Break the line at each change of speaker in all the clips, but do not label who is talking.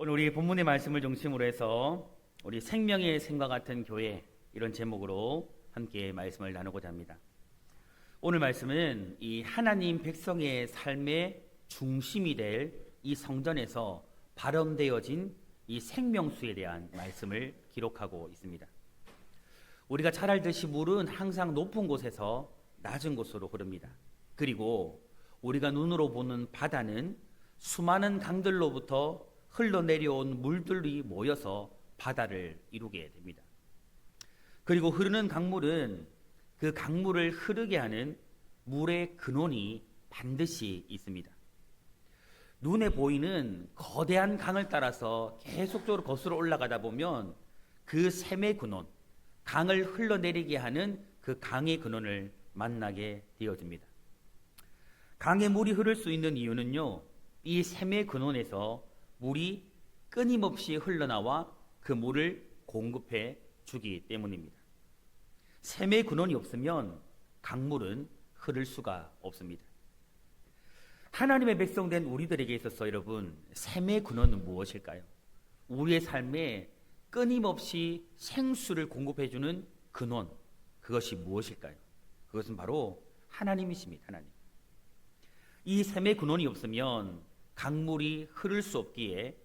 오늘 우리 본문의 말씀을 중심으로 해서 우리 생명의 샘과 같은 교회, 이런 제목으로 함께 말씀을 나누고자 합니다. 오늘 말씀은 이 하나님 백성의 삶의 중심이 될 이 성전에서 발현되어진 이 생명수에 대한 말씀을 기록하고 있습니다. 우리가 잘 알듯이 물은 항상 높은 곳에서 낮은 곳으로 흐릅니다. 그리고 우리가 눈으로 보는 바다는 수많은 강들로부터 흘러내려온 물들이 모여서 바다를 이루게 됩니다. 그리고 흐르는 강물은 그 강물을 흐르게 하는 물의 근원이 반드시 있습니다. 눈에 보이는 거대한 강을 따라서 계속적으로 거슬러 올라가다 보면 그 샘의 근원, 강을 흘러내리게 하는 그 강의 근원을 만나게 되어집니다. 강에 물이 흐를 수 있는 이유는요, 이 샘의 근원에서 물이 끊임없이 흘러나와 그 물을 공급해 주기 때문입니다. 샘의 근원이 없으면 강물은 흐를 수가 없습니다. 하나님의 백성된 우리들에게 있어서 여러분, 샘의 근원은 무엇일까요? 우리의 삶에 끊임없이 생수를 공급해 주는 근원, 그것이 무엇일까요? 그것은 바로 하나님이십니다. 하나님. 이 샘의 근원이 없으면 강물이 흐를 수 없기에,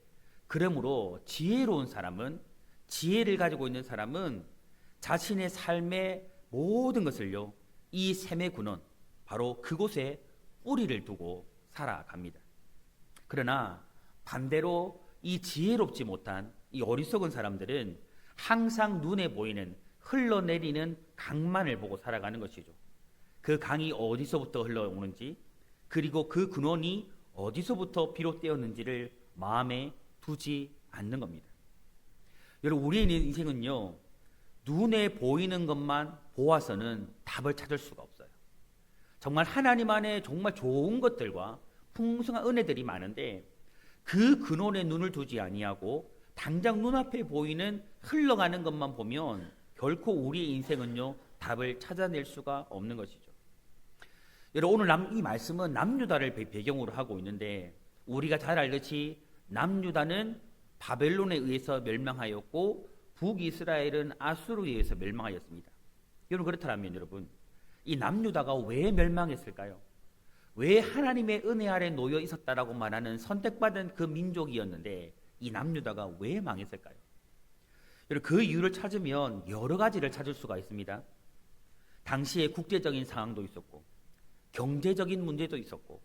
그러므로 지혜로운 사람은, 지혜를 가지고 있는 사람은 자신의 삶의 모든 것을요, 이 샘의 근원, 바로 그곳에 뿌리를 두고 살아갑니다. 그러나 반대로 이 지혜롭지 못한 이 어리석은 사람들은 항상 눈에 보이는 흘러내리는 강만을 보고 살아가는 것이죠. 그 강이 어디서부터 흘러오는지, 그리고 그 근원이 어디서부터 비롯되었는지를 마음에 두지 않는 겁니다. 여러분, 우리의 인생은요, 눈에 보이는 것만 보아서는 답을 찾을 수가 없어요. 정말 하나님 안에 정말 좋은 것들과 풍성한 은혜들이 많은데, 그 근원에 눈을 두지 아니하고 당장 눈앞에 보이는 흘러가는 것만 보면 결코 우리의 인생은요, 답을 찾아낼 수가 없는 것이죠. 여러분, 오늘 이 말씀은 남유다를 배경으로 하고 있는데, 우리가 잘 알듯이 남유다는 바벨론에 의해서 멸망하였고 북이스라엘은 아수르에 의해서 멸망하였습니다. 여러분, 그렇다면 여러분, 이 남유다가 왜 멸망했을까요? 왜 하나님의 은혜 아래 놓여 있었다라고 말하는 선택받은 그 민족이었는데 이 남유다가 왜 망했을까요? 여러분, 그 이유를 찾으면 여러 가지를 찾을 수가 있습니다. 당시에 국제적인 상황도 있었고, 경제적인 문제도 있었고,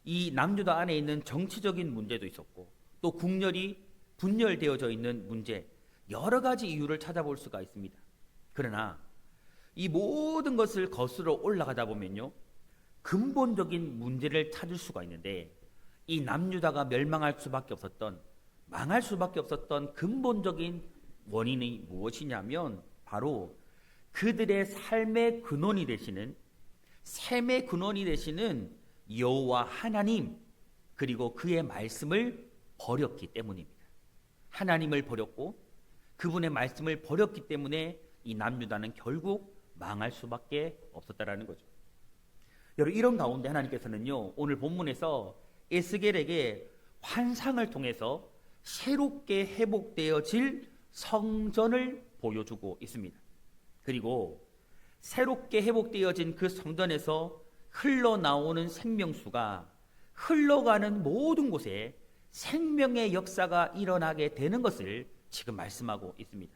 이 남유다 안에 있는 정치적인 문제도 있었고, 또 국렬이 분열되어져 있는 문제, 여러 가지 이유를 찾아볼 수가 있습니다. 그러나 이 모든 것을 거슬러 올라가다 보면요, 근본적인 문제를 찾을 수가 있는데, 이 남유다가 멸망할 수밖에 없었던, 망할 수밖에 없었던 근본적인 원인이 무엇이냐면 바로 그들의 삶의 근원이 되시는, 샘의 근원이 되시는 여호와 하나님, 그리고 그의 말씀을 버렸기 때문입니다. 하나님을 버렸고 그분의 말씀을 버렸기 때문에 이 남유다는 결국 망할 수밖에 없었다라는 거죠. 여러분, 이런 가운데 하나님께서는요, 오늘 본문에서 에스겔에게 환상을 통해서 새롭게 회복되어질 성전을 보여주고 있습니다. 그리고 새롭게 회복되어진 그 성전에서 흘러나오는 생명수가 흘러가는 모든 곳에 생명의 역사가 일어나게 되는 것을 지금 말씀하고 있습니다.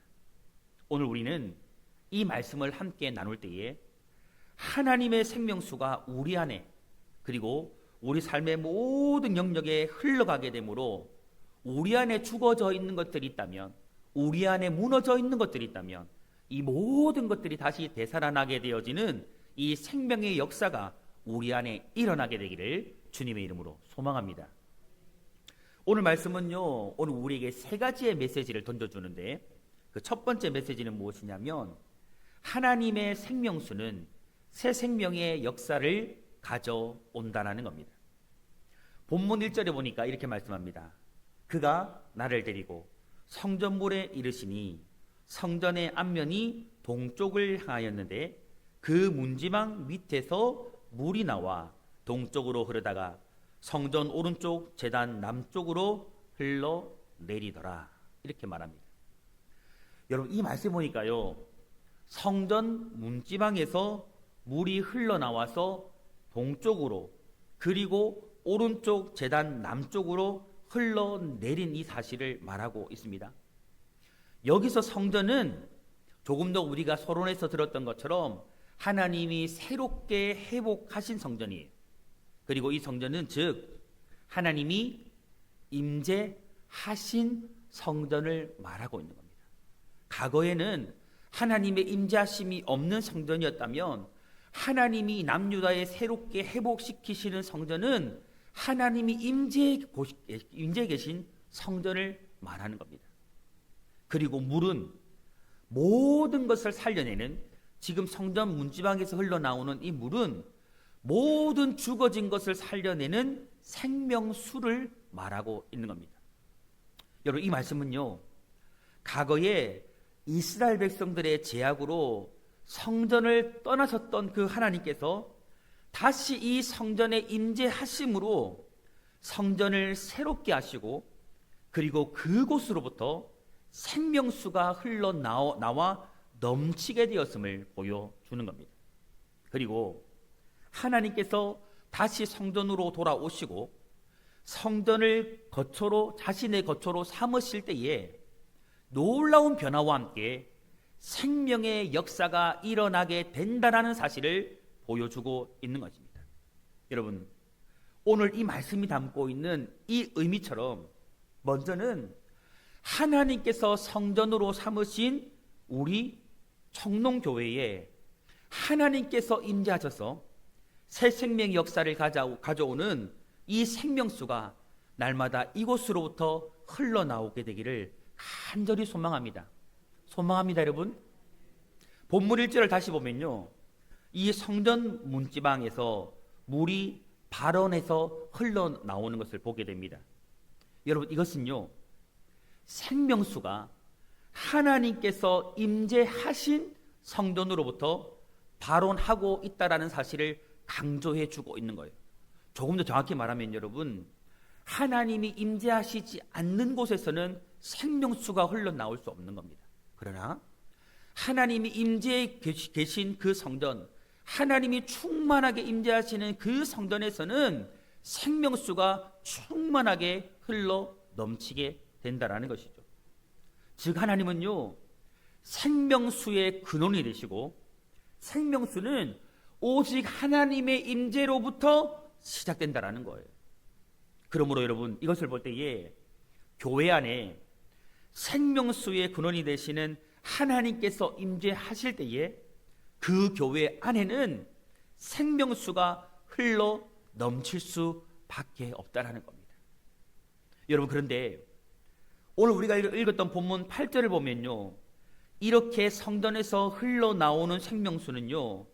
오늘 우리는 이 말씀을 함께 나눌 때에 하나님의 생명수가 우리 안에, 그리고 우리 삶의 모든 영역에 흘러가게 되므로 우리 안에 죽어져 있는 것들이 있다면, 우리 안에 무너져 있는 것들이 있다면 이 모든 것들이 다시 되살아나게 되어지는 이 생명의 역사가 우리 안에 일어나게 되기를 주님의 이름으로 소망합니다. 오늘 말씀은요, 오늘 우리에게 세 가지의 메시지를 던져주는데, 그 첫 번째 메시지는 무엇이냐면 하나님의 생명수는 새 생명의 역사를 가져온다는 겁니다. 본문 1절에 보니까 이렇게 말씀합니다. 그가 나를 데리고 성전물에 이르시니 성전의 앞면이 동쪽을 향하였는데 그 문지방 밑에서 물이 나와 동쪽으로 흐르다가 성전 오른쪽 제단 남쪽으로 흘러 흘러내리더라. 이렇게 말합니다. 여러분, 이 말씀 보니까요, 성전 문지방에서 물이 흘러나와서 동쪽으로, 그리고 오른쪽 제단 남쪽으로 흘러내린 이 사실을 말하고 있습니다. 여기서 성전은 조금 더 우리가 서론에서 들었던 것처럼 하나님이 새롭게 회복하신 성전이에요. 그리고 이 성전은 즉 하나님이 임재하신 성전을 말하고 있는 겁니다. 과거에는 하나님의 임재하심이 없는 성전이었다면 하나님이 남유다에 새롭게 회복시키시는 성전은 하나님이 임재해 계신 성전을 말하는 겁니다. 그리고 물은 모든 것을 살려내는, 지금 성전 문지방에서 흘러나오는 이 물은 모든 죽어진 것을 살려내는 생명수를 말하고 있는 겁니다. 여러분, 이 말씀은요, 과거에 이스라엘 백성들의 제약으로 성전을 떠나셨던 그 하나님께서 다시 이 성전에 임재하심으로 성전을 새롭게 하시고, 그리고 그곳으로부터 생명수가 흘러나와 넘치게 되었음을 보여주는 겁니다. 그리고 하나님께서 다시 성전으로 돌아오시고 성전을 자신의 거처로 삼으실 때에 놀라운 변화와 함께 생명의 역사가 일어나게 된다는 사실을 보여주고 있는 것입니다. 여러분, 오늘 이 말씀이 담고 있는 이 의미처럼 먼저는 하나님께서 성전으로 삼으신 우리 청농교회에 하나님께서 임재하셔서 새 생명의 역사를 가져오는 이 생명수가 날마다 이곳으로부터 흘러나오게 되기를 간절히 소망합니다. 여러분. 본문 1절을 다시 보면요, 이 성전 문지방에서 물이 발원해서 흘러나오는 것을 보게 됩니다. 여러분, 이것은요, 생명수가 하나님께서 임재하신 성전으로부터 발원하고 있다라는 사실을 강조해 주고 있는 거예요. 조금 더 정확히 말하면 여러분, 하나님이 임재하시지 않는 곳에서는 생명수가 흘러나올 수 없는 겁니다. 그러나 하나님이 임재해 계신 그 성전, 하나님이 충만하게 임재하시는 그 성전에서는 생명수가 충만하게 흘러 넘치게 된다라는 것이죠. 즉 하나님은요, 생명수의 근원이 되시고 생명수는 오직 하나님의 임재로부터 시작된다라는 거예요. 그러므로 여러분, 이것을 볼 때에 교회 안에 생명수의 근원이 되시는 하나님께서 임재하실 때에 그 교회 안에는 생명수가 흘러 넘칠 수밖에 없다라는 겁니다. 여러분, 그런데 오늘 우리가 읽었던 본문 8절을 보면요, 이렇게 성전에서 흘러나오는 생명수는요,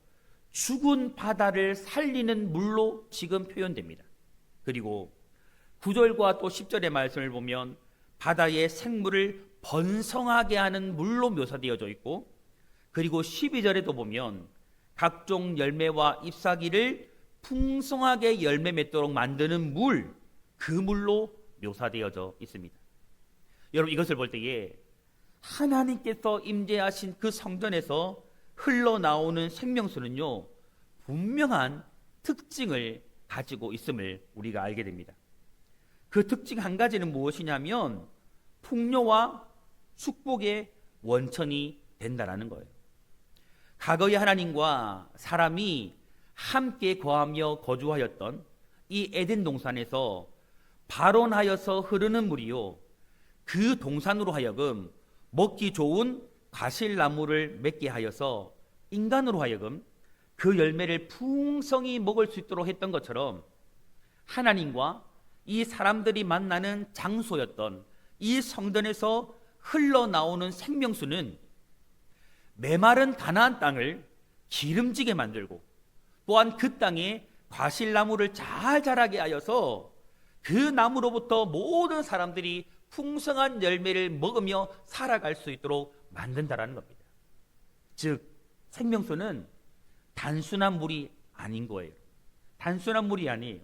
죽은 바다를 살리는 물로 지금 표현됩니다. 그리고 9절과 또 10절의 말씀을 보면 바다의 생물을 번성하게 하는 물로 묘사되어져 있고, 그리고 12절에도 보면 각종 열매와 잎사귀를 풍성하게 열매 맺도록 만드는 물, 그 물로 묘사되어져 있습니다. 여러분, 이것을 볼 때에 하나님께서 임재하신 그 성전에서 흘러나오는 생명수는요, 분명한 특징을 가지고 있음을 우리가 알게 됩니다. 그 특징 한 가지는 무엇이냐면 풍요와 축복의 원천이 된다라는 거예요. 과거의 하나님과 사람이 함께 거하며 거주하였던 이 에덴 동산에서 발원하여서 흐르는 물이요, 그 동산으로 하여금 먹기 좋은 과실나무를 맺게 하여서 인간으로 하여금 그 열매를 풍성히 먹을 수 있도록 했던 것처럼, 하나님과 이 사람들이 만나는 장소였던 이 성전에서 흘러나오는 생명수는 메마른 가나안 땅을 기름지게 만들고, 또한 그 땅에 과실나무를 잘 자라게 하여서 그 나무로부터 모든 사람들이 풍성한 열매를 먹으며 살아갈 수 있도록 만든다라는 겁니다. 즉 생명수는 단순한 물이 아닌 거예요. 단순한 물이 아니에요.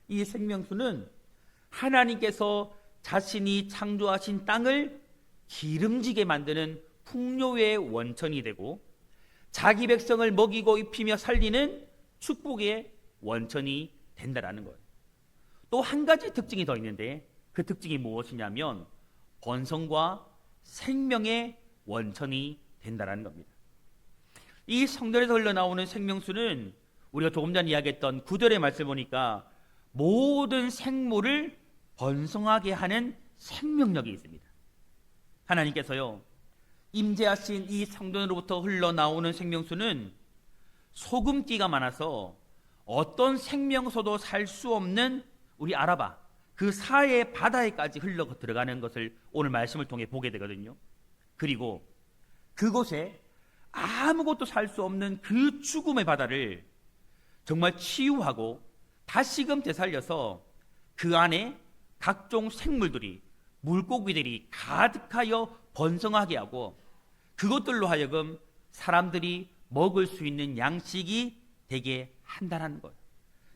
이 생명수는 하나님께서 자신이 창조하신 땅을 기름지게 만드는 풍요의 원천이 되고, 자기 백성을 먹이고 입히며 살리는 축복의 원천이 된다라는 거예요. 또 한 가지 특징이 더 있는데, 그 특징이 무엇이냐면 번성과 생명의 원천이 된다라는 겁니다. 이 성전에서 흘러나오는 생명수는 우리가 조금 전 이야기했던 9절의 말씀을 보니까 모든 생물을 번성하게 하는 생명력이 있습니다. 하나님께서요, 임재하신 이 성전으로부터 흘러나오는 생명수는 소금기가 많아서 어떤 생명소도 살 수 없는 우리 아라바, 그 사해 바다에까지 흘러 들어가는 것을 오늘 말씀을 통해 보게 되거든요. 그리고 그곳에 아무것도 살 수 없는 그 죽음의 바다를 정말 치유하고 다시금 되살려서 그 안에 각종 생물들이, 물고기들이 가득하여 번성하게 하고, 그것들로 하여금 사람들이 먹을 수 있는 양식이 되게 한다는 거예요.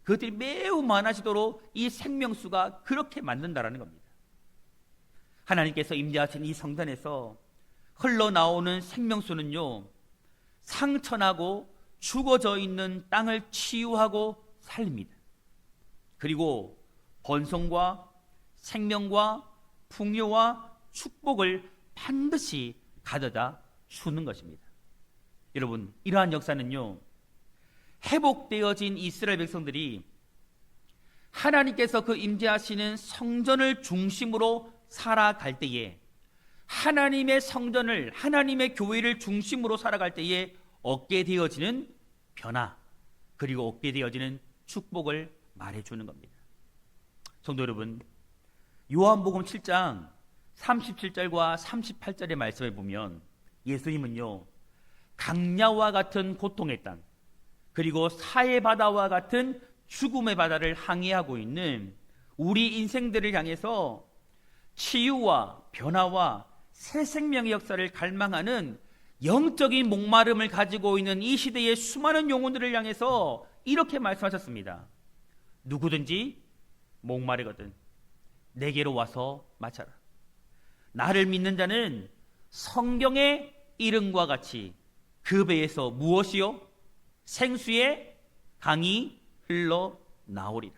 그것들이 매우 많아지도록 이 생명수가 그렇게 만든다는 겁니다. 하나님께서 임재하신 이 성전에서 흘러나오는 생명수는요, 상처나고 죽어져 있는 땅을 치유하고 살립니다. 그리고 번성과 생명과 풍요와 축복을 반드시 가져다 주는 것입니다. 여러분, 이러한 역사는요, 회복되어진 이스라엘 백성들이 하나님께서 그 임재하시는 성전을 중심으로 살아갈 때에, 하나님의 성전을, 하나님의 교회를 중심으로 살아갈 때에 얻게 되어지는 변화, 그리고 얻게 되어지는 축복을 말해주는 겁니다. 성도 여러분, 요한복음 7장 37절과 38절의 말씀을 보면 예수님은요, 강야와 같은 고통의 땅, 그리고 사해바다와 같은 죽음의 바다를 항해하고 있는 우리 인생들을 향해서 치유와 변화와 새 생명의 역사를 갈망하는 영적인 목마름을 가지고 있는 이 시대의 수많은 영혼들을 향해서 이렇게 말씀하셨습니다. 누구든지 목마르거든 내게로 와서 마셔라. 나를 믿는 자는 성경의 이름과 같이 그 배에서 무엇이요? 생수의 강이 흘러나오리라.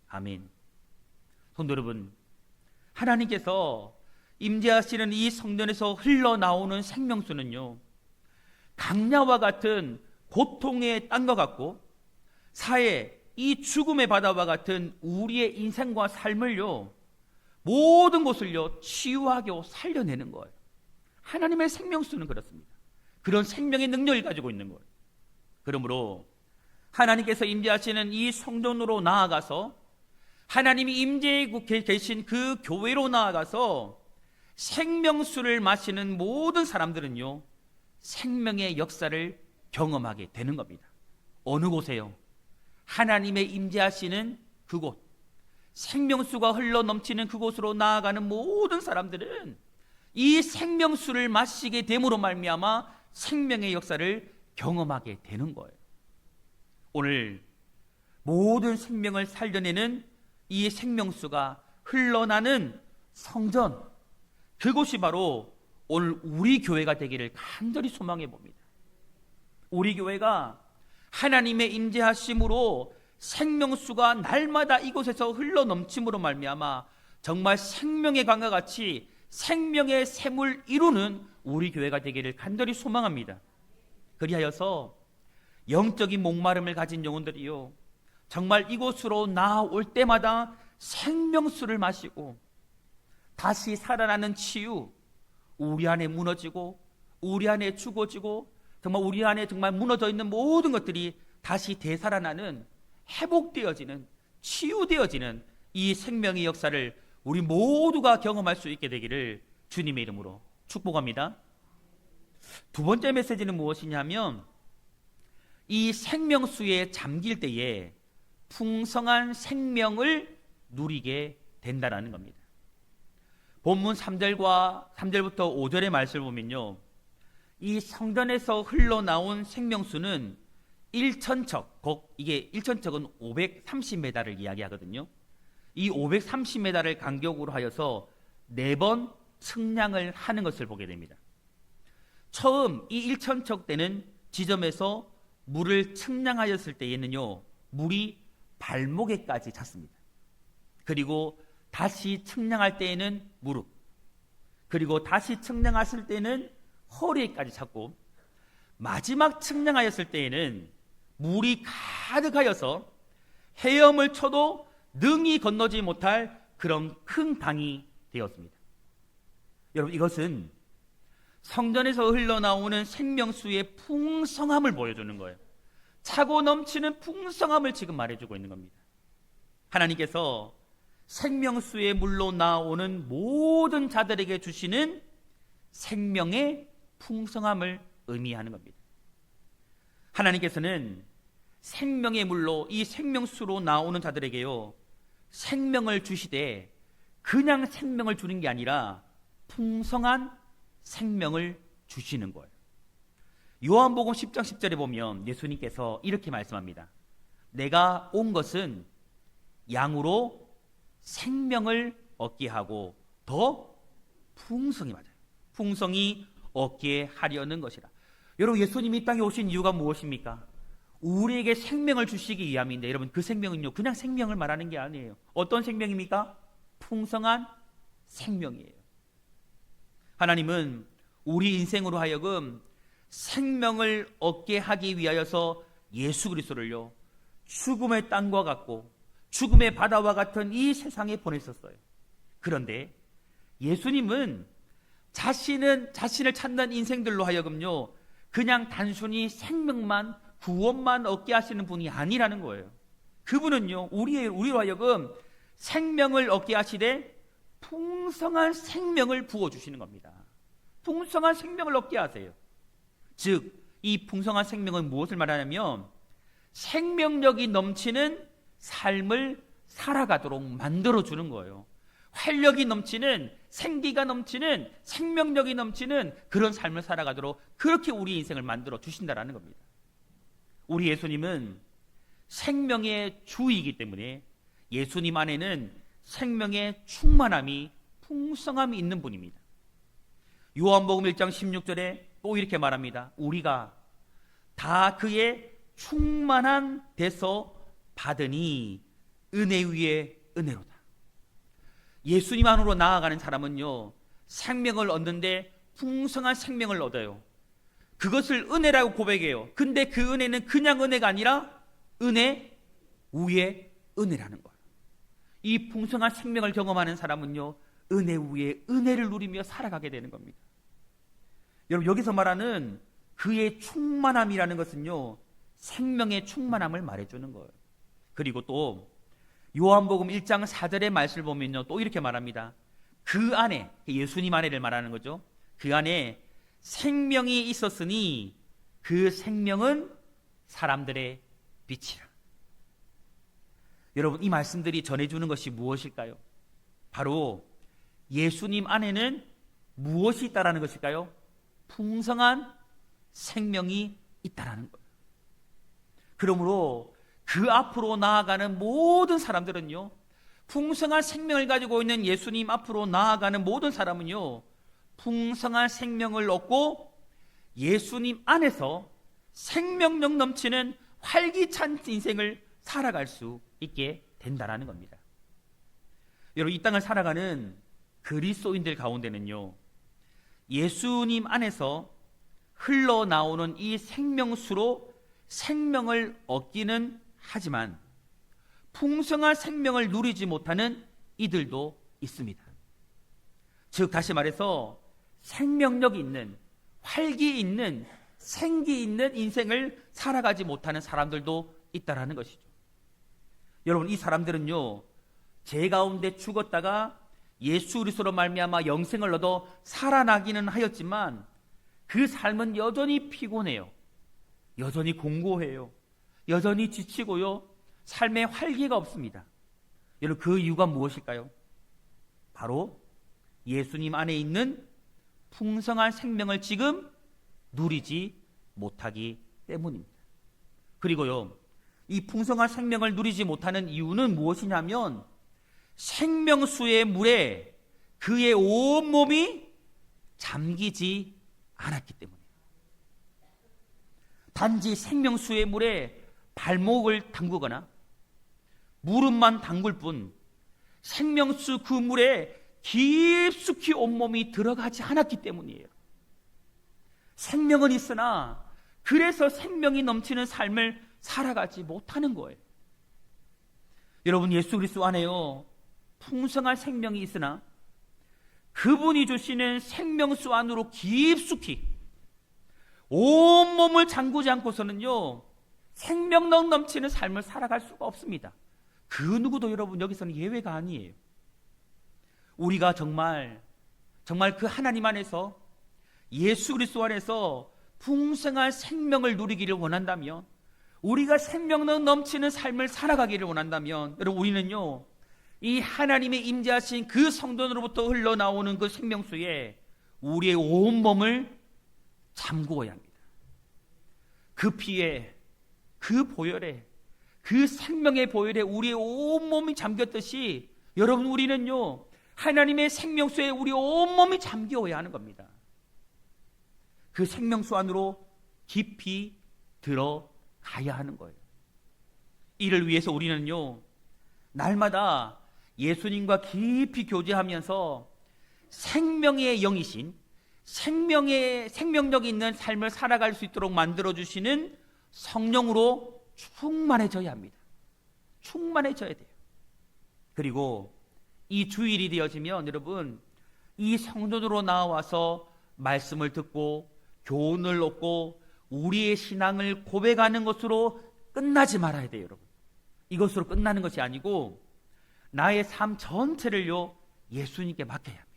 아멘. 성도 여러분, 하나님께서 임재하시는 이 성전에서 흘러나오는 생명수는요, 강야와 같은 고통의 땅과 같고, 사해 이 죽음의 바다와 같은 우리의 인생과 삶을요, 모든 것을요 치유하고 살려내는 거예요. 하나님의 생명수는 그렇습니다. 그런 생명의 능력을 가지고 있는 거예요. 그러므로 하나님께서 임재하시는 이 성전으로 나아가서, 하나님이 임재해 계신 그 교회로 나아가서 생명수를 마시는 모든 사람들은요, 생명의 역사를 경험하게 되는 겁니다. 어느 곳에요? 하나님의 임재하시는 그곳, 생명수가 흘러 넘치는 그곳으로 나아가는 모든 사람들은 이 생명수를 마시게 됨으로 말미암아 생명의 역사를 경험하게 되는 거예요. 오늘 모든 생명을 살려내는 이 생명수가 흘러나는 성전, 그곳이 바로 오늘 우리 교회가 되기를 간절히 소망해 봅니다. 우리 교회가 하나님의 임재하심으로 생명수가 날마다 이곳에서 흘러넘침으로 말미암아 정말 생명의 강과 같이 생명의 샘을 이루는 우리 교회가 되기를 간절히 소망합니다. 그리하여서 영적인 목마름을 가진 영혼들이요, 정말 이곳으로 나올 때마다 생명수를 마시고 다시 살아나는 치유, 우리 안에 무너지고 우리 안에 죽어지고 정말 우리 안에 정말 무너져 있는 모든 것들이 다시 되살아나는, 회복되어지는, 치유되어지는 이 생명의 역사를 우리 모두가 경험할 수 있게 되기를 주님의 이름으로 축복합니다. 두 번째 메시지는 무엇이냐면, 이 생명수에 잠길 때에 풍성한 생명을 누리게 된다는 겁니다. 본문 3절부터 5절의 말씀을 보면요, 이 성전에서 흘러나온 생명수는 1천척, 이게 1천척은 530m를 이야기하거든요. 이 530m를 간격으로 하여서 4번 측량을 하는 것을 보게 됩니다. 처음 이 1천척대는 지점에서 물을 측량하였을 때에는요, 물이 발목에까지 찼습니다. 그리고 다시 측량할 때에는 무릎, 그리고 다시 측량했을 때는 허리에까지 찼고, 마지막 측량하였을 때에는 물이 가득하여서 헤엄을 쳐도 능히 건너지 못할 그런 큰 강이 되었습니다. 여러분, 이것은 성전에서 흘러나오는 생명수의 풍성함을 보여주는 거예요. 차고 넘치는 풍성함을 지금 말해주고 있는 겁니다. 하나님께서 생명수의 물로 나오는 모든 자들에게 주시는 생명의 풍성함을 의미하는 겁니다. 하나님께서는 생명의 물로 이 생명수로 나오는 자들에게요, 생명을 주시되 그냥 생명을 주는 게 아니라 풍성한 생명을 주시는 거예요. 요한복음 10장 10절에 보면 예수님께서 이렇게 말씀합니다. 내가 온 것은 양으로 생명을 얻게 하고 더 풍성히, 맞아요, 풍성히 얻게 하려는 것이라. 여러분, 예수님이 이 땅에 오신 이유가 무엇입니까? 우리에게 생명을 주시기 위함인데, 여러분, 그 생명은요, 그냥 생명을 말하는 게 아니에요. 어떤 생명입니까? 풍성한 생명이에요. 하나님은 우리 인생으로 하여금 생명을 얻게 하기 위하여서 예수 그리스도를요, 죽음의 땅과 같고 죽음의 바다와 같은 이 세상에 보내셨어요. 그런데 예수님은 자신을 찾는 인생들로 하여금요, 그냥 단순히 생명만, 구원만 얻게 하시는 분이 아니라는 거예요. 그분은요, 우리로 하여금 생명을 얻게 하시되 풍성한 생명을 부어주시는 겁니다. 풍성한 생명을 얻게 하세요. 즉, 이 풍성한 생명은 무엇을 말하냐면 생명력이 넘치는 삶을 살아가도록 만들어주는 거예요. 활력이 넘치는, 생기가 넘치는, 생명력이 넘치는 그런 삶을 살아가도록 그렇게 우리 인생을 만들어 주신다라는 겁니다. 우리 예수님은 생명의 주이기 때문에 예수님 안에는 생명의 충만함이, 풍성함이 있는 분입니다. 요한복음 1장 16절에 또 이렇게 말합니다. 우리가 다 그의 충만한 데서 받으니 은혜 위에 은혜로다. 예수님 안으로 나아가는 사람은요, 생명을 얻는데 풍성한 생명을 얻어요. 그것을 은혜라고 고백해요. 근데 그 은혜는 그냥 은혜가 아니라 은혜 위에 은혜라는 거예요. 이 풍성한 생명을 경험하는 사람은요, 은혜 위에 은혜를 누리며 살아가게 되는 겁니다. 여러분, 여기서 말하는 그의 충만함이라는 것은요, 생명의 충만함을 말해주는 거예요. 그리고 또 요한복음 1장 4절의 말씀을 보면요, 또 이렇게 말합니다. 그 안에, 예수님 안에를 말하는 거죠. 그 안에 생명이 있었으니 그 생명은 사람들의 빛이라. 여러분, 이 말씀들이 전해주는 것이 무엇일까요? 바로 예수님 안에는 무엇이 있다라는 것일까요? 풍성한 생명이 있다라는 거예요. 그러므로 그 앞으로 나아가는 모든 사람들은요, 풍성한 생명을 가지고 있는 예수님 앞으로 나아가는 모든 사람은요, 풍성한 생명을 얻고 예수님 안에서 생명력 넘치는 활기찬 인생을 살아갈 수 있게 된다라는 겁니다. 여러분, 이 땅을 살아가는 그리스도인들 가운데는요, 예수님 안에서 흘러나오는 이 생명수로 생명을 얻기는 하지만 풍성한 생명을 누리지 못하는 이들도 있습니다. 즉, 다시 말해서 생명력이 있는, 활기 있는, 생기 있는 인생을 살아가지 못하는 사람들도 있다라는 것이죠. 여러분, 이 사람들은요, 죄 가운데 죽었다가 예수 그리스도로 말미암아 영생을 얻어 살아나기는 하였지만 그 삶은 여전히 피곤해요. 여전히 공고해요. 여전히 지치고요. 삶에 활기가 없습니다. 여러분, 그 이유가 무엇일까요? 바로 예수님 안에 있는 풍성한 생명을 지금 누리지 못하기 때문입니다. 그리고요, 이 풍성한 생명을 누리지 못하는 이유는 무엇이냐면 생명수의 물에 그의 온몸이 잠기지 않았기 때문에, 단지 생명수의 물에 발목을 담그거나 무릎만 담글 뿐 생명수 그 물에 깊숙이 온몸이 들어가지 않았기 때문이에요. 생명은 있으나 그래서 생명이 넘치는 삶을 살아가지 못하는 거예요. 여러분, 예수 그리스도 안에요 풍성한 생명이 있으나 그분이 주시는 생명수 안으로 깊숙이 온몸을 잠그지 않고서는요 생명 넘치는 삶을 살아갈 수가 없습니다. 그 누구도 여러분 여기서는 예외가 아니에요. 우리가 정말 그 하나님 안에서, 예수 그리스도 안에서 풍성한 생명을 누리기를 원한다면, 우리가 생명 넘치는 삶을 살아가기를 원한다면, 여러분 우리는요 이 하나님의 임재하신 그 성전으로부터 흘러나오는 그 생명수에 우리의 온몸을 잠그어야 합니다. 그 피에, 그 보혈에, 그 생명의 보혈에 우리의 온몸이 잠겼듯이 여러분 우리는요 하나님의 생명수에 우리 온몸이 잠겨야 하는 겁니다. 그 생명수 안으로 깊이 들어가야 하는 거예요. 이를 위해서 우리는요 날마다 예수님과 깊이 교제하면서 생명의 영이신, 생명력이 있는 삶을 살아갈 수 있도록 만들어주시는 성령으로 충만해져야 합니다. 충만해져야 돼요. 그리고 이 주일이 되어지면 여러분 이 성전으로 나와서 말씀을 듣고 교훈을 얻고 우리의 신앙을 고백하는 것으로 끝나지 말아야 돼요. 여러분, 이것으로 끝나는 것이 아니고 나의 삶 전체를요 예수님께 맡겨야 합니다.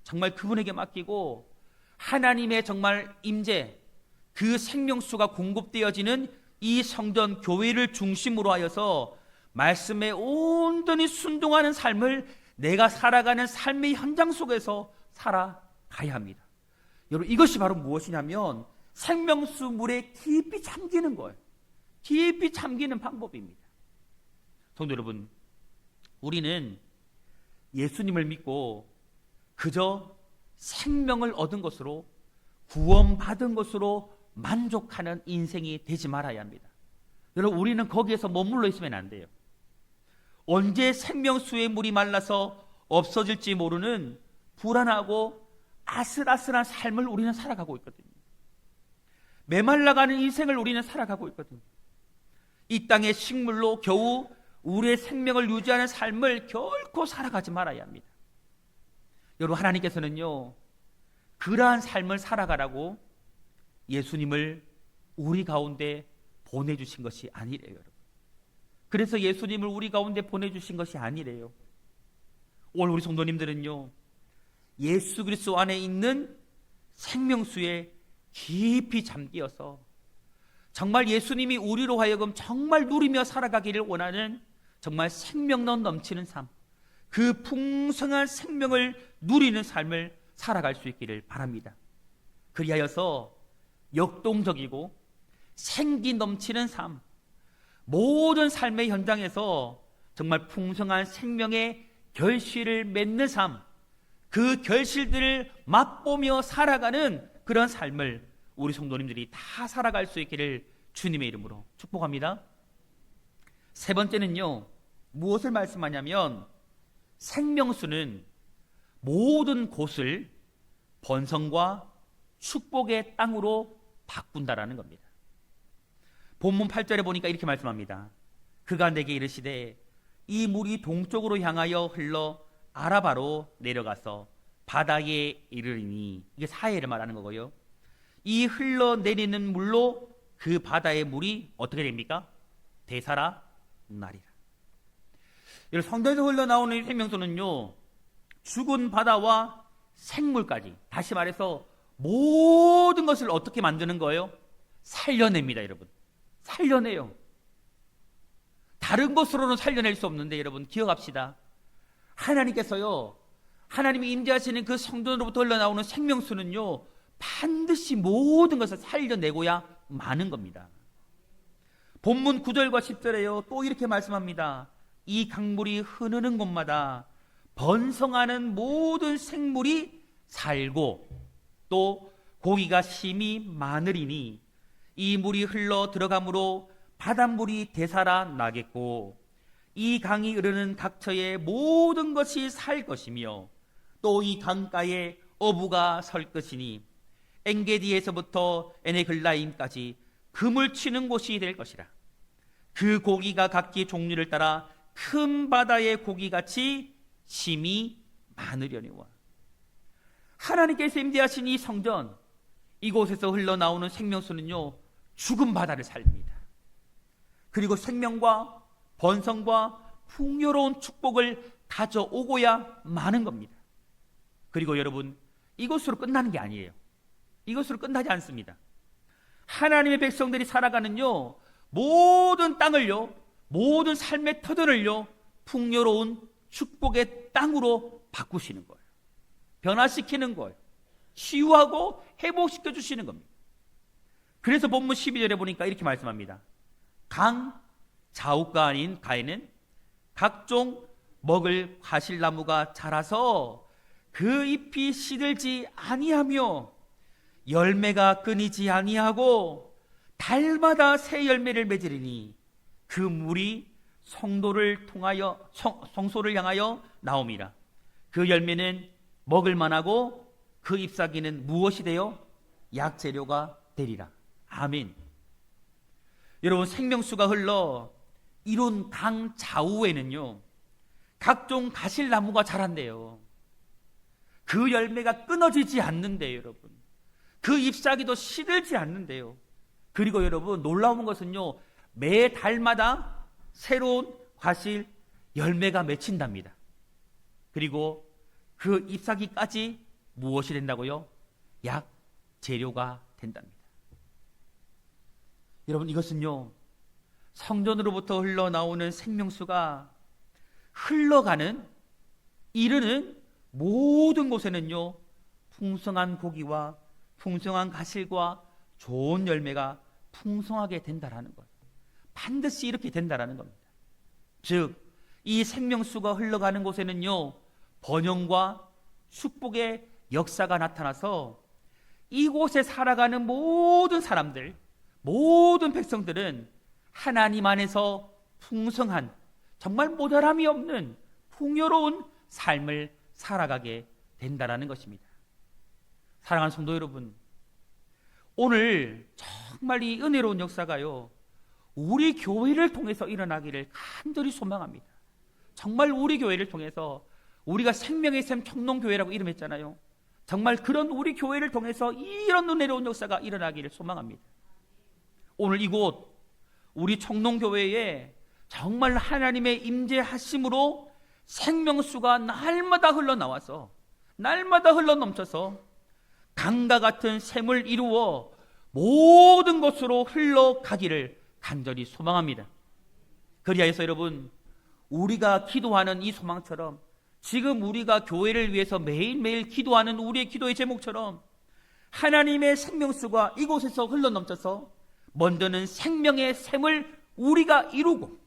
정말 그분에게 맡기고 하나님의 정말 임재, 그 생명수가 공급되어지는 이 성전 교회를 중심으로 하여서 말씀에 온전히 순종하는 삶을 내가 살아가는 삶의 현장 속에서 살아가야 합니다. 여러분 이것이 바로 무엇이냐면 생명수 물에 깊이 잠기는 거예요. 깊이 잠기는 방법입니다. 성도 여러분, 우리는 예수님을 믿고 그저 생명을 얻은 것으로, 구원받은 것으로 만족하는 인생이 되지 말아야 합니다. 여러분 우리는 거기에서 머물러 있으면 안 돼요. 언제 생명수의 물이 말라서 없어질지 모르는 불안하고 아슬아슬한 삶을 우리는 살아가고 있거든요. 메말라가는 인생을 우리는 살아가고 있거든요. 이 땅의 식물로 겨우 우리의 생명을 유지하는 삶을 결코 살아가지 말아야 합니다. 여러분 하나님께서는요 그러한 삶을 살아가라고 예수님을 우리 가운데 보내주신 것이 아니래요. 여러분. 그래서 예수님을 우리 가운데 보내주신 것이 아니래요. 오늘 우리 성도님들은요 예수 그리스도 안에 있는 생명수에 깊이 잠기어서 정말 예수님이 우리로 하여금 정말 누리며 살아가기를 원하는 정말 생명 넘치는 삶, 그 풍성한 생명을 누리는 삶을 살아갈 수 있기를 바랍니다. 그리하여서 역동적이고 생기 넘치는 삶, 모든 삶의 현장에서 정말 풍성한 생명의 결실을 맺는 삶, 그 결실들을 맛보며 살아가는 그런 삶을 우리 성도님들이 다 살아갈 수 있기를 주님의 이름으로 축복합니다. 세 번째는요, 무엇을 말씀하냐면 생명수는 모든 곳을 번성과 축복의 땅으로 바꾼다라는 겁니다. 본문 8절에 보니까 이렇게 말씀합니다. 그가 내게 이르시되 이 물이 동쪽으로 향하여 흘러 아라바로 내려가서 바다에 이르리니, 이게 사해를 말하는 거고요. 이 흘러내리는 물로 그 바다의 물이 어떻게 됩니까? 되살아 나리라. 성전에서 흘러나오는 생명수는요 죽은 바다와 생물까지, 다시 말해서 모든 것을 어떻게 만드는 거예요? 살려냅니다. 여러분, 살려내요. 다른 것으로는 살려낼 수 없는데 여러분 기억합시다. 하나님께서요, 하나님이 임재하시는 그 성전으로부터 흘러나오는 생명수는요 반드시 모든 것을 살려내고야 마는 겁니다. 본문 9절과 10절에요 또 이렇게 말씀합니다. 이 강물이 흐르는 곳마다 번성하는 모든 생물이 살고 또 고기가 심히 많으리니 이 물이 흘러 들어가므로 바닷물이 되살아나겠고 이 강이 흐르는 각처의 모든 것이 살 것이며 또 이 강가에 어부가 설 것이니 엔게디에서부터 에네글라임까지 금을 치는 곳이 될 것이라. 그 고기가 각기 종류를 따라 큰 바다의 고기같이 심히 많으려니와. 하나님께서 임대하신 이 성전, 이곳에서 흘러나오는 생명수는요 죽은 바다를 살립니다. 그리고 생명과 번성과 풍요로운 축복을 가져오고야 마는 겁니다. 그리고 여러분, 이것으로 끝나는 게 아니에요. 이것으로 끝나지 않습니다. 하나님의 백성들이 살아가는요 모든 땅을요, 모든 삶의 터전을요 풍요로운 축복의 땅으로 바꾸시는 거예요. 변화시키는 거예요. 치유하고 회복시켜 주시는 겁니다. 그래서 본문 12절에 보니까 이렇게 말씀합니다. 강 좌우가 아닌 가에는 각종 먹을 과실나무가 자라서 그 잎이 시들지 아니하며 열매가 끊이지 아니하고 달마다 새 열매를 맺으리니 그 물이 성소를 향하여 나옴이라. 그 열매는 먹을 만하고 그 잎사귀는 무엇이 되어 약재료가 되리라. 아멘. 여러분, 생명수가 흘러 이룬 강 좌우에는요 각종 가실나무가 자란대요. 그 열매가 끊어지지 않는데요, 여러분. 그 잎사귀도 시들지 않는데요. 그리고 여러분, 놀라운 것은요 매 달마다 새로운 과실 열매가 맺힌답니다. 그리고 그 잎사귀까지 무엇이 된다고요? 약 재료가 된답니다. 여러분, 이것은요 성전으로부터 흘러나오는 생명수가 흘러가는 이르는 모든 곳에는요 풍성한 고기와 풍성한 가실과 좋은 열매가 풍성하게 된다라는 것. 반드시 이렇게 된다라는 겁니다. 즉, 이 생명수가 흘러가는 곳에는요 번영과 축복의 역사가 나타나서 이곳에 살아가는 모든 사람들, 모든 백성들은 하나님 안에서 풍성한, 정말 모자람이 없는 풍요로운 삶을 살아가게 된다라는 것입니다. 사랑하는 성도 여러분, 오늘 정말 이 은혜로운 역사가요 우리 교회를 통해서 일어나기를 간절히 소망합니다. 정말 우리 교회를 통해서, 우리가 생명의 샘 청농교회라고 이름했잖아요. 정말 그런 우리 교회를 통해서 이런 은혜로운 역사가 일어나기를 소망합니다. 오늘 이곳 우리 청농교회에 정말 하나님의 임재하심으로 생명수가 날마다 흘러나와서, 날마다 흘러넘쳐서 강과 같은 샘을 이루어 모든 곳으로 흘러가기를 간절히 소망합니다. 그리하여서 여러분, 우리가 기도하는 이 소망처럼, 지금 우리가 교회를 위해서 매일매일 기도하는 우리의 기도의 제목처럼 하나님의 생명수가 이곳에서 흘러넘쳐서 먼저는 생명의 샘을 우리가 이루고,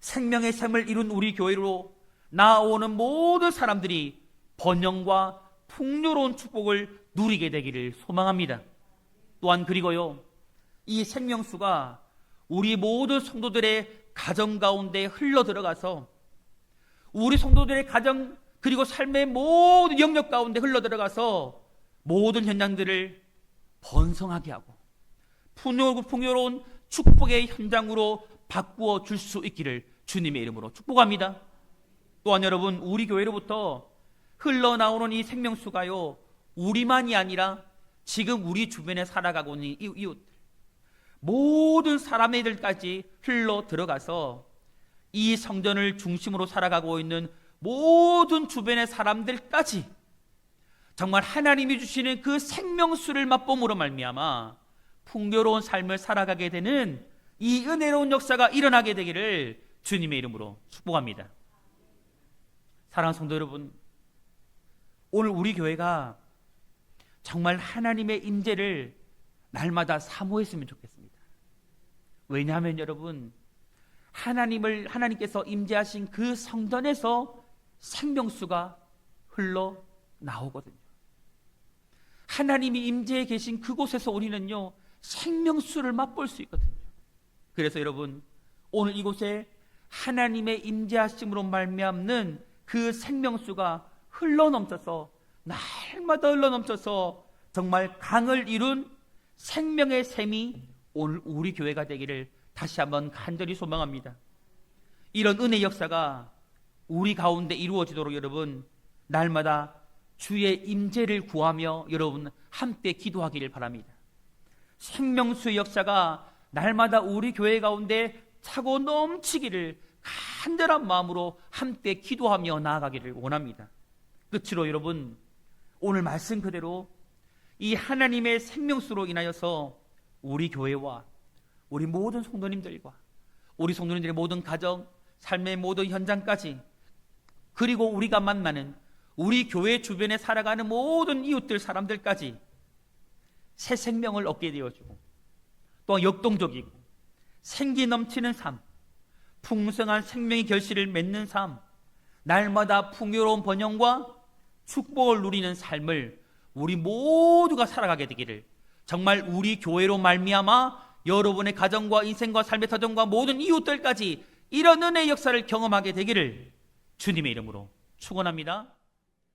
생명의 샘을 이룬 우리 교회로 나아오는 모든 사람들이 번영과 풍요로운 축복을 누리게 되기를 소망합니다. 또한 그리고요, 이 생명수가 우리 모든 성도들의 가정 가운데 흘러 들어가서 우리 성도들의 가정 그리고 삶의 모든 영역 가운데 흘러 들어가서 모든 현장들을 번성하게 하고 풍요로운 축복의 현장으로 바꾸어 줄 수 있기를 주님의 이름으로 축복합니다. 또한 여러분, 우리 교회로부터 흘러나오는 이 생명수가요 우리만이 아니라 지금 우리 주변에 살아가고 있는 이웃들, 모든 사람들까지 흘러 들어가서 이 성전을 중심으로 살아가고 있는 모든 주변의 사람들까지 정말 하나님이 주시는 그 생명수를 맛봄으로 말미암아 풍요로운 삶을 살아가게 되는 이 은혜로운 역사가 일어나게 되기를 주님의 이름으로 축복합니다. 사랑하는 성도 여러분, 오늘 우리 교회가 정말 하나님의 임재를 날마다 사모했으면 좋겠습니다. 왜냐하면 여러분, 하나님께서 임재하신 그 성전에서 생명수가 흘러 나오거든요. 하나님이 임재해 계신 그곳에서 우리는요, 생명수를 맛볼 수 있거든요. 그래서 여러분, 오늘 이곳에 하나님의 임재하심으로 말미암는 그 생명수가 흘러넘쳐서, 날마다 흘러넘쳐서 정말 강을 이룬 생명의 샘이 오늘 우리 교회가 되기를 다시 한번 간절히 소망합니다. 이런 은혜 역사가 우리 가운데 이루어지도록 여러분, 날마다 주의 임재를 구하며 여러분 함께 기도하기를 바랍니다. 생명수의 역사가 날마다 우리 교회 가운데 차고 넘치기를 간절한 마음으로 함께 기도하며 나아가기를 원합니다. 끝으로 여러분, 오늘 말씀 그대로 이 하나님의 생명수로 인하여서 우리 교회와 우리 모든 성도님들과 우리 성도님들의 모든 가정, 삶의 모든 현장까지, 그리고 우리가 만나는 우리 교회 주변에 살아가는 모든 이웃들 사람들까지 새 생명을 얻게 되어주고, 또 역동적이고 생기 넘치는 삶, 풍성한 생명의 결실을 맺는 삶, 날마다 풍요로운 번영과 축복을 누리는 삶을 우리 모두가 살아가게 되기를, 정말 우리 교회로 말미암아 여러분의 가정과 인생과 삶의 터전과 모든 이웃들까지 이런 은혜의 역사를 경험하게 되기를 주님의 이름으로 축원합니다.